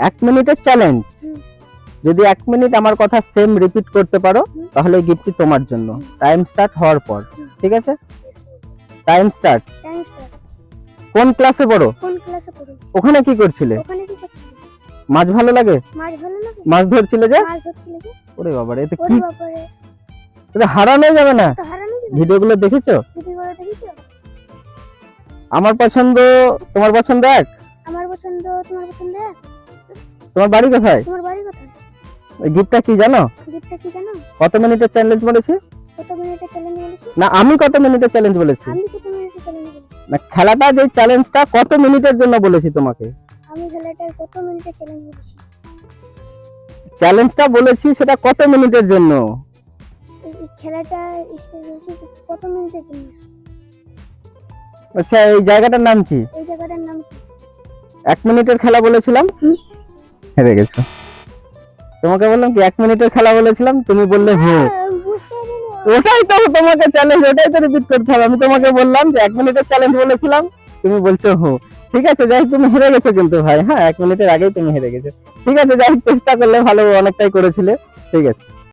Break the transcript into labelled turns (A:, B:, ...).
A: 1 মিনিটের চ্যালেঞ্জ। যদি 1 মিনিট আমার কথা সেম রিপিট করতে পারো তাহলে গিফটটি তোমার জন্য। টাইম স্টার্ট হওয়ার পর, ঠিক আছে? Time start. কোন ক্লাসে পড়ো? ওখানে কি করছিলে? মাছ ভালো লাগে? মাছ ধরছিলে যে? ওরে বাবা রে, এটা কি? এটা হারানো যাবে না। ভিডিওগুলো দেখেছো? আমার পছন্দ তোমার পছন্দ এক?
B: আমার পছন্দ তোমার পছন্দ এক?
A: তোমার বাড়ি কোথায়?
B: তোমার বাড়ি কোথায়?
A: এই গিফটটা কি জানো?
B: গিফটটা কি জানো?
A: কত মিনিটের চ্যালেঞ্জ বলেছি?
B: কত মিনিটের চ্যালেঞ্জ বলেছি?
A: না, আমি কত মিনিটের চ্যালেঞ্জ বলেছি?
B: আমি কত মিনিটের চ্যালেঞ্জ বলেছি?
A: না, খেলাটা যে চ্যালেঞ্জটা কত মিনিটের জন্য বলেছি তোমাকে?
B: আমি খেলাটার কত মিনিটের চ্যালেঞ্জ বলেছি?
A: চ্যালেঞ্জটা বলেছি সেটা কত মিনিটের জন্য?
B: এই খেলাটা কত মিনিটের জন্য?
A: আচ্ছা, এই জায়গাটার নাম কি?
B: এই জায়গাটার নাম কি?
A: 1 মিনিটের খেলা বলেছিলাম, হেরে গেছো। তোমাকে বললাম কি 1 মিনিটের খেলা বলেছিলাম, তুমি বললে হ্যাঁ। ওটাই তো তোমাকে চ্যালেঞ্জ, ওটাই তো রিপিট করতে হবে। আমি তোমাকে বললাম যে 1 মিনিটের চ্যালেঞ্জ বলেছিলাম, তুমি বলছো হো। ঠিক আছে, যাই তুমি হেরে গেছো কিন্তু ভাই। হ্যাঁ, 1 মিনিটের আগেই তুমি হেরে গেছো। ঠিক আছে, যাই চেষ্টা করলে ভালো, অনেকটাই করেছিলে। ঠিক আছে।